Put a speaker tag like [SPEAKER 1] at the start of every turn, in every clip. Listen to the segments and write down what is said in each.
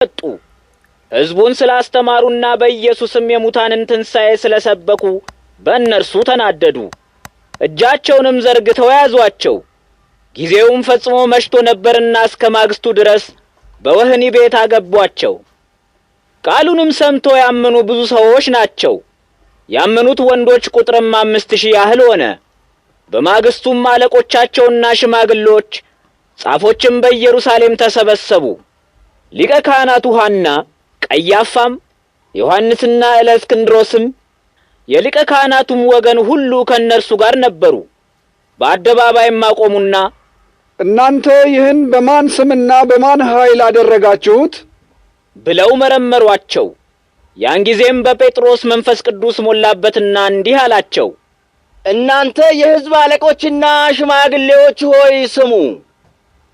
[SPEAKER 1] መጡ። ሕዝቡን ስላስተማሩና በኢየሱስም የሙታንን ትንሣኤ ስለሰበኩ በእነርሱ ተናደዱ። እጃቸውንም ዘርግተው ያዟቸው። ጊዜውም ፈጽሞ መሽቶ ነበርና እስከ ማግስቱ ድረስ በወህኒ ቤት አገቧቸው። ቃሉንም ሰምቶ ያመኑ ብዙ ሰዎች ናቸው። ያመኑት ወንዶች ቁጥርም 5000 ያህል ሆነ። በማግስቱም አለቆቻቸውና ሽማግሌዎች ጻፎችም በኢየሩሳሌም ተሰበሰቡ። ሊቀ ካህናቱ ሐና፣ ቀያፋም፣ ዮሐንስና እለእስክንድሮስም የሊቀ ካህናቱም ወገን ሁሉ ከእነርሱ ጋር ነበሩ። በአደባባይም አቆሙና
[SPEAKER 2] እናንተ ይህን በማን ስምና በማን ኃይል አደረጋችሁት
[SPEAKER 1] ብለው መረመሯቸው። ያን ጊዜም በጴጥሮስ መንፈስ ቅዱስ ሞላበትና እንዲህ አላቸው፣
[SPEAKER 3] እናንተ የሕዝብ አለቆችና ሽማግሌዎች ሆይ ስሙ።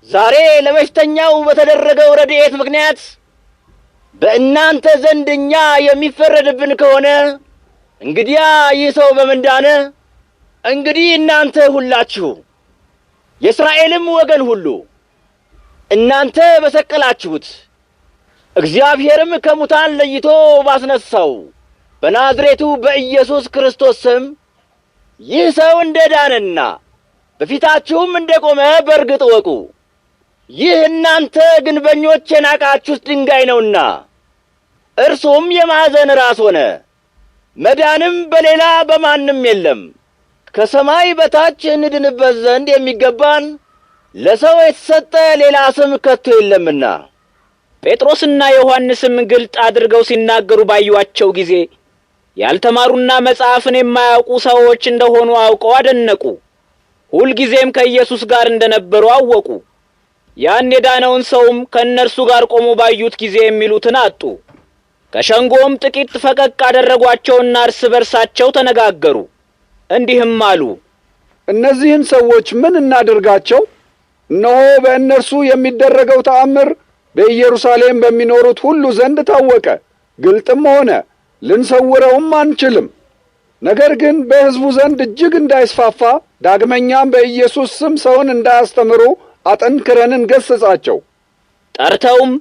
[SPEAKER 3] ዛሬ ለበሽተኛው በተደረገው ረድኤት ምክንያት በእናንተ ዘንድ እኛ የሚፈረድብን ከሆነ እንግዲያ ይህ ሰው በምን ዳነ? እንግዲህ እናንተ ሁላችሁ የእስራኤልም ወገን ሁሉ እናንተ በሰቀላችሁት እግዚአብሔርም ከሙታን ለይቶ ባስነሳው በናዝሬቱ በኢየሱስ ክርስቶስ ስም ይህ ሰው እንደዳነና በፊታችሁም እንደቆመ በእርግጥ እወቁ። ይህ እናንተ ግንበኞች የናቃችሁት ድንጋይ ነውና እርሱም የማዕዘን ራስ ሆነ። መዳንም በሌላ በማንም የለም፣ ከሰማይ በታች እንድንበት ዘንድ የሚገባን ለሰው የተሰጠ ሌላ ስም ከቶ የለምና።
[SPEAKER 1] ጴጥሮስና ዮሐንስም ግልጥ አድርገው ሲናገሩ ባዩአቸው ጊዜ ያልተማሩና መጽሐፍን የማያውቁ ሰዎች እንደሆኑ አውቀው አደነቁ። ሁልጊዜም ከኢየሱስ ጋር እንደነበሩ አወቁ። ያን የዳነውን ሰውም ከእነርሱ ጋር ቆሞ ባዩት ጊዜ የሚሉትን አጡ። ከሸንጎም ጥቂት ፈቀቅ አደረጓቸውና እርስ በርሳቸው ተነጋገሩ፣ እንዲህም አሉ፣
[SPEAKER 2] እነዚህን ሰዎች ምን እናድርጋቸው? እነሆ በእነርሱ የሚደረገው ተአምር በኢየሩሳሌም በሚኖሩት ሁሉ ዘንድ ታወቀ፣ ግልጥም ሆነ፣ ልንሰውረውም አንችልም። ነገር ግን በሕዝቡ ዘንድ እጅግ እንዳይስፋፋ ዳግመኛም በኢየሱስ ስም ሰውን እንዳያስተምሩ አጠንክረን እንገሥጻቸው።
[SPEAKER 1] ጠርተውም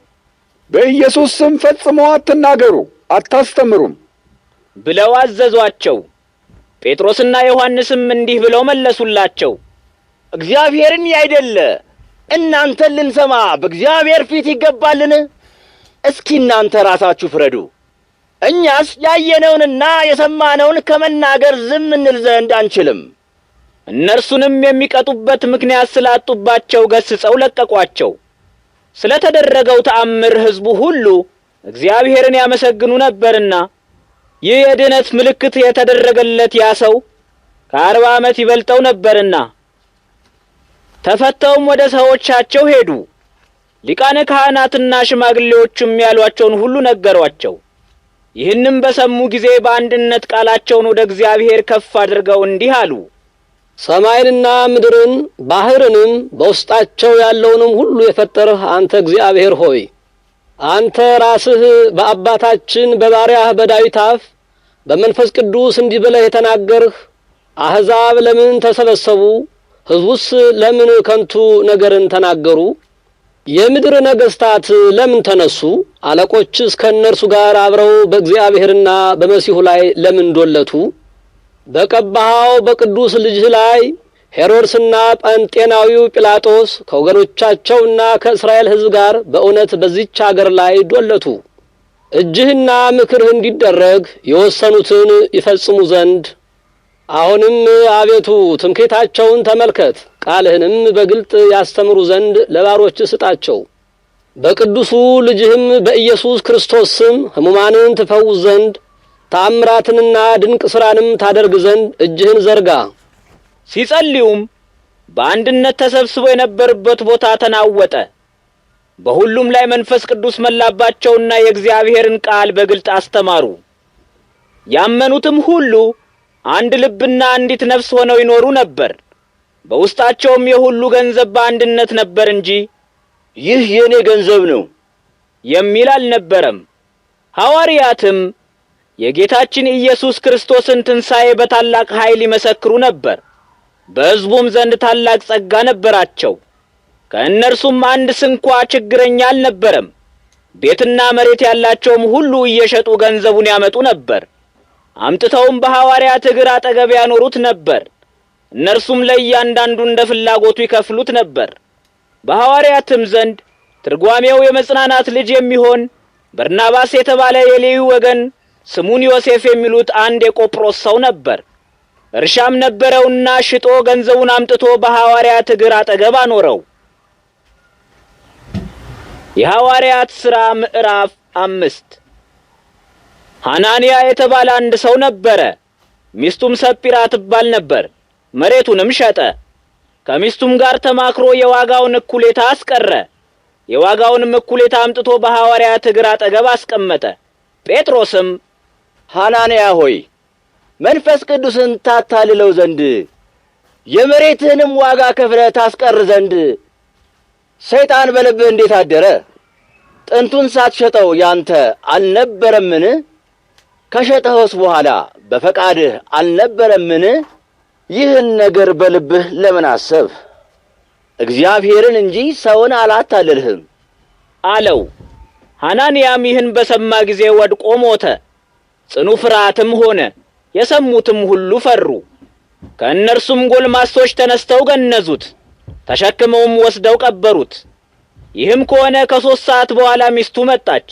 [SPEAKER 2] በኢየሱስ ስም ፈጽሞ አትናገሩ፣ አታስተምሩም
[SPEAKER 1] ብለው አዘዟቸው። ጴጥሮስና ዮሐንስም እንዲህ ብለው መለሱላቸው፣
[SPEAKER 3] እግዚአብሔርን ያይደለ እናንተን ልንሰማ በእግዚአብሔር ፊት ይገባልን? እስኪ እናንተ ራሳችሁ ፍረዱ። እኛስ ያየነውንና የሰማነውን ከመናገር ዝም እንል ዘንድ አንችልም።
[SPEAKER 1] እነርሱንም የሚቀጡበት ምክንያት ስላጡባቸው ገስጸው ለቀቋቸው። ስለ ተደረገው ተአምር ሕዝቡ ሁሉ እግዚአብሔርን ያመሰግኑ ነበርና ይህ የድነት ምልክት የተደረገለት ያ ሰው ከ40 ዓመት ይበልጠው ነበርና። ተፈተውም ወደ ሰዎቻቸው ሄዱ። ሊቃነ ካህናትና ሽማግሌዎቹም ያሏቸውን ሁሉ ነገሯቸው። ይህንም በሰሙ ጊዜ በአንድነት ቃላቸውን ወደ እግዚአብሔር ከፍ አድርገው እንዲህ አሉ፣
[SPEAKER 4] ሰማይንና ምድርን ባህርንም በውስጣቸው ያለውንም ሁሉ የፈጠርህ አንተ እግዚአብሔር ሆይ፣ አንተ ራስህ በአባታችን በባሪያህ በዳዊት አፍ በመንፈስ ቅዱስ እንዲህ ብለህ የተናገርህ፣ አሕዛብ ለምን ተሰበሰቡ? ሕዝቡስ ለምን ከንቱ ነገርን ተናገሩ? የምድር ነገሥታት ለምን ተነሱ? አለቆችስ ከእነርሱ ጋር አብረው በእግዚአብሔርና በመሲሑ ላይ ለምን ዶለቱ? በቀባኸው በቅዱስ ልጅህ ላይ ሄሮድስና ጳንጤናዊው ጲላጦስ ከወገኖቻቸውና ከእስራኤል ሕዝብ ጋር በእውነት በዚች አገር ላይ ዶለቱ። እጅህና ምክርህ እንዲደረግ የወሰኑትን ይፈጽሙ ዘንድ አሁንም አቤቱ ትምክህታቸውን ተመልከት፣ ቃልህንም በግልጥ ያስተምሩ ዘንድ ለባሮች ስጣቸው። በቅዱሱ ልጅህም በኢየሱስ ክርስቶስ ስም ሕሙማንን ትፈውስ ዘንድ ተአምራትንና ድንቅ ሥራንም ታደርግ ዘንድ እጅህን ዘርጋ።
[SPEAKER 1] ሲጸልዩም በአንድነት ተሰብስበው የነበሩበት ቦታ ተናወጠ። በሁሉም ላይ መንፈስ ቅዱስ መላባቸውና የእግዚአብሔርን ቃል በግልጥ አስተማሩ። ያመኑትም ሁሉ አንድ ልብና አንዲት ነፍስ ሆነው ይኖሩ ነበር። በውስጣቸውም የሁሉ ገንዘብ በአንድነት ነበር እንጂ
[SPEAKER 3] ይህ የኔ ገንዘብ ነው
[SPEAKER 1] የሚል አልነበረም። ሐዋርያትም የጌታችን ኢየሱስ ክርስቶስን ትንሣኤ በታላቅ ኃይል ይመሰክሩ ነበር። በሕዝቡም ዘንድ ታላቅ ጸጋ ነበራቸው። ከእነርሱም አንድ ስንኳ ችግረኛ አልነበረም። ቤትና መሬት ያላቸውም ሁሉ እየሸጡ ገንዘቡን ያመጡ ነበር። አምጥተውም በሐዋርያት እግር አጠገብ ያኖሩት ነበር። እነርሱም ለእያንዳንዱ እንደ ፍላጎቱ ይከፍሉት ነበር። በሐዋርያትም ዘንድ ትርጓሜው የመጽናናት ልጅ የሚሆን በርናባስ የተባለ የሌዊ ወገን ስሙን ዮሴፍ የሚሉት አንድ የቆጵሮስ ሰው ነበር። እርሻም ነበረውና ሽጦ ገንዘቡን አምጥቶ በሐዋርያት እግር አጠገብ አኖረው። የሐዋርያት ሥራ ምዕራፍ 5። ሐናንያ የተባለ አንድ ሰው ነበረ። ሚስቱም ሰጲራ ትባል ነበር። መሬቱንም ሸጠ። ከሚስቱም ጋር ተማክሮ የዋጋውን እኩሌታ አስቀረ። የዋጋውንም እኩሌታ አምጥቶ በሐዋርያት እግር አጠገብ አስቀመጠ። ጴጥሮስም
[SPEAKER 3] ሐናንያ ሆይ መንፈስ ቅዱስን ታታልለው ዘንድ የመሬትህንም ዋጋ ከፍለህ ታስቀር ዘንድ ሰይጣን በልብህ እንዴት አደረ? ጥንቱን ሳትሸጠው ያንተ አልነበረምን? ከሸጠኸውስ በኋላ በፈቃድህ አልነበረምን? ይህን ነገር በልብህ ለምን አሰብህ? እግዚአብሔርን እንጂ ሰውን አላታለልህም
[SPEAKER 1] አለው። ሐናንያም ይህን በሰማ ጊዜ ወድቆ ሞተ። ጽኑ ፍርሃትም ሆነ። የሰሙትም ሁሉ ፈሩ። ከእነርሱም ጎልማሶች ተነስተው ገነዙት፣ ተሸክመውም ወስደው ቀበሩት። ይህም ከሆነ ከ3 ሰዓት በኋላ ሚስቱ መጣች።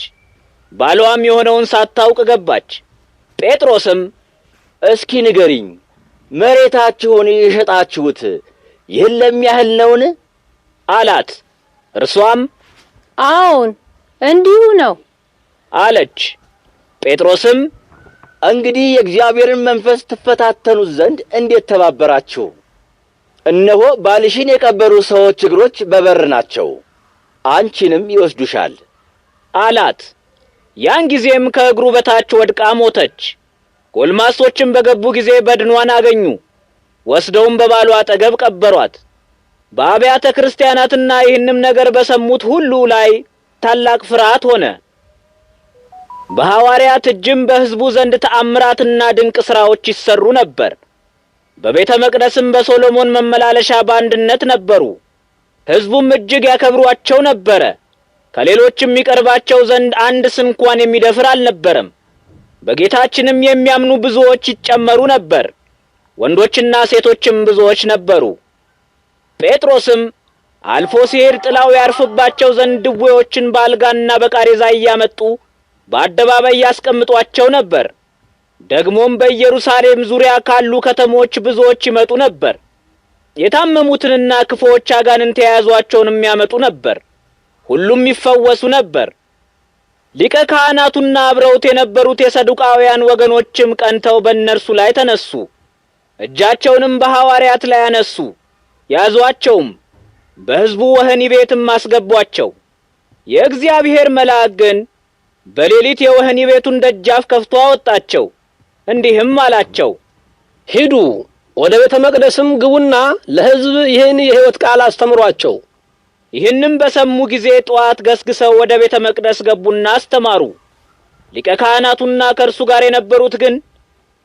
[SPEAKER 1] ባሏም የሆነውን ሳታውቅ ገባች። ጴጥሮስም
[SPEAKER 3] እስኪ ንገሪኝ፣ መሬታችሁን የሸጣችሁት ይህን ለሚያህል ነውን?
[SPEAKER 1] አላት። እርሷም
[SPEAKER 5] አዎን እንዲሁ ነው
[SPEAKER 1] አለች። ጴጥሮስም
[SPEAKER 3] እንግዲህ የእግዚአብሔርን መንፈስ ትፈታተኑት ዘንድ እንዴት ተባበራችሁ? እነሆ ባልሽን የቀበሩ ሰዎች እግሮች በበር ናቸው፣ አንቺንም ይወስዱሻል
[SPEAKER 1] አላት። ያን ጊዜም ከእግሩ በታች ወድቃ ሞተች። ጎልማሶችም በገቡ ጊዜ በድኗን አገኙ። ወስደውም በባሏ አጠገብ ቀበሯት። በአብያተ ክርስቲያናትና ይህንም ነገር በሰሙት ሁሉ ላይ ታላቅ ፍርሃት ሆነ። በሐዋርያት እጅም በሕዝቡ ዘንድ ተአምራትና ድንቅ ሥራዎች ይሰሩ ነበር። በቤተ መቅደስም በሶሎሞን መመላለሻ በአንድነት ነበሩ። ሕዝቡም እጅግ ያከብሯቸው ነበረ። ከሌሎችም ይቀርባቸው ዘንድ አንድ ስንኳን የሚደፍር አልነበረም። በጌታችንም የሚያምኑ ብዙዎች ይጨመሩ ነበር። ወንዶችና ሴቶችም ብዙዎች ነበሩ። ጴጥሮስም አልፎ ሲሄድ ጥላው ያርፍባቸው ዘንድ ድዌዎችን በአልጋና በቃሬዛ እያመጡ በአደባባይ ያስቀምጧቸው ነበር። ደግሞም በኢየሩሳሌም ዙሪያ ካሉ ከተሞች ብዙዎች ይመጡ ነበር። የታመሙትንና ክፉዎች አጋንንት የያዟቸውንም ያመጡ ነበር። ሁሉም ይፈወሱ ነበር። ሊቀ ካህናቱና አብረውት የነበሩት የሰዱቃውያን ወገኖችም ቀንተው በእነርሱ ላይ ተነሱ። እጃቸውንም በሐዋርያት ላይ አነሱ፣ ያዟቸውም፣ በሕዝቡ ወህኒ ቤትም አስገቧቸው። የእግዚአብሔር መልአክ ግን በሌሊት የወህኒ ቤቱን ደጃፍ ከፍቶ አወጣቸው፣ እንዲህም አላቸው፣
[SPEAKER 4] ሂዱ፣ ወደ ቤተ መቅደስም ግቡና ለሕዝብ ይህን የሕይወት ቃል አስተምሯቸው።
[SPEAKER 1] ይህንም በሰሙ ጊዜ ጠዋት ገስግሰው ወደ ቤተ መቅደስ ገቡና አስተማሩ። ሊቀ ካህናቱና ከእርሱ ጋር የነበሩት ግን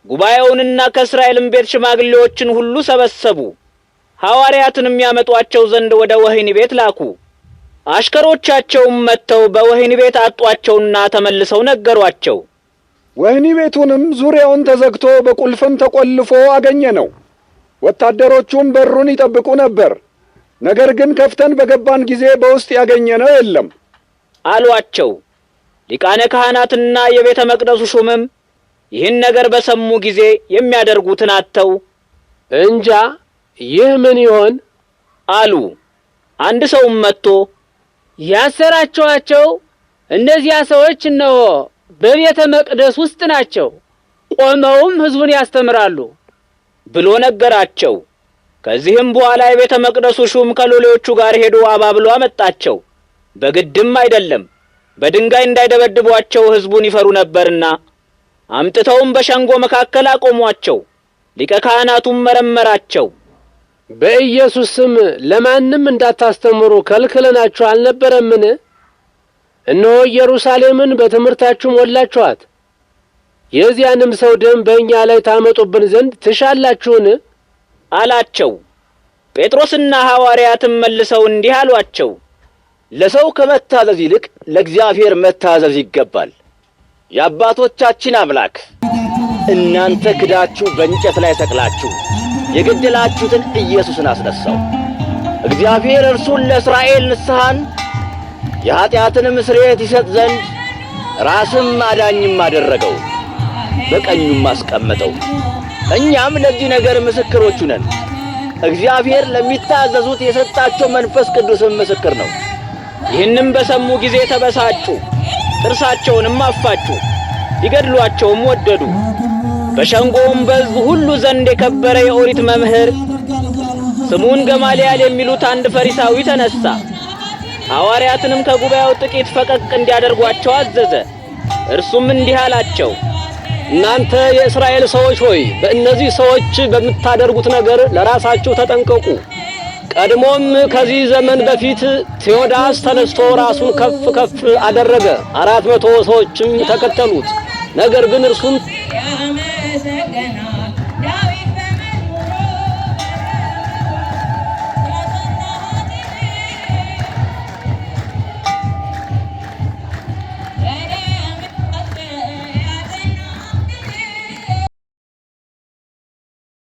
[SPEAKER 1] ጉባኤውንና ከእስራኤልም ቤት ሽማግሌዎችን ሁሉ ሰበሰቡ። ሐዋርያትንም ያመጧቸው ዘንድ ወደ ወህኒ ቤት ላኩ። አሽከሮቻቸውም መጥተው በወህኒ ቤት አጧቸውና ተመልሰው ነገሯቸው።
[SPEAKER 2] ወህኒ ቤቱንም ዙሪያውን ተዘግቶ በቁልፍም ተቆልፎ አገኘ ነው። ወታደሮቹም በሩን ይጠብቁ ነበር። ነገር ግን ከፍተን በገባን ጊዜ በውስጥ ያገኘነው የለም
[SPEAKER 1] አሏቸው። ሊቃነ ካህናትና የቤተ መቅደሱ ሹምም ይህን ነገር በሰሙ ጊዜ የሚያደርጉትን አጥተው
[SPEAKER 4] እንጃ ይህ ምን ይሆን
[SPEAKER 1] አሉ። አንድ ሰውም መጥቶ
[SPEAKER 6] ያሰራቸዋቸው እነዚያ ሰዎች እነሆ በቤተ መቅደስ ውስጥ ናቸው፣ ቆመውም ሕዝቡን ያስተምራሉ
[SPEAKER 1] ብሎ ነገራቸው። ከዚህም በኋላ የቤተ መቅደሱ ሹም ከሎሌዎቹ ጋር ሄዶ አባብሎ አመጣቸው። በግድም አይደለም፣ በድንጋይ እንዳይደበድቧቸው ሕዝቡን ይፈሩ ነበርና። አምጥተውም በሸንጎ መካከል አቆሟቸው። ሊቀ ካህናቱም መረመራቸው።
[SPEAKER 4] በኢየሱስ ስም ለማንም እንዳታስተምሩ ከልክለናችሁ አልነበረምን? እነሆ ኢየሩሳሌምን በትምህርታችሁ ሞላችኋት። የዚያንም ሰው ደም በእኛ ላይ ታመጡብን ዘንድ ትሻላችሁን?
[SPEAKER 1] አላቸው። ጴጥሮስና ሐዋርያትም መልሰው እንዲህ አሏቸው፣
[SPEAKER 3] ለሰው ከመታዘዝ ይልቅ ለእግዚአብሔር መታዘዝ ይገባል። የአባቶቻችን አምላክ እናንተ ክዳችሁ በእንጨት ላይ ሰቅላችሁ የገደላችሁትን ኢየሱስን አስነሳው። እግዚአብሔር እርሱን ለእስራኤል ንስሐን የኀጢአትንም ስርየት ይሰጥ ዘንድ ራስም አዳኝም አደረገው፣ በቀኙም አስቀመጠው። እኛም ለዚህ ነገር ምስክሮቹ ነን። እግዚአብሔር ለሚታዘዙት የሰጣቸው መንፈስ ቅዱስም ምስክር ነው።
[SPEAKER 1] ይህንም በሰሙ ጊዜ ተበሳጩ፣ ጥርሳቸውንም አፋጩ፣ ሊገድሏቸውም ወደዱ። በሸንጎውም በሕዝቡ ሁሉ ዘንድ የከበረ የኦሪት መምህር ስሙን ገማልያል የሚሉት አንድ ፈሪሳዊ ተነሣ። ሐዋርያትንም ከጉባኤው ጥቂት ፈቀቅ እንዲያደርጓቸው አዘዘ። እርሱም እንዲህ አላቸው፣
[SPEAKER 4] እናንተ የእስራኤል ሰዎች ሆይ በእነዚህ ሰዎች በምታደርጉት ነገር ለራሳችሁ ተጠንቀቁ። ቀድሞም ከዚህ ዘመን በፊት ቴዎዳስ ተነስቶ ራሱን ከፍ ከፍ አደረገ፣ 400 ሰዎችም ተከተሉት። ነገር ግን እርሱን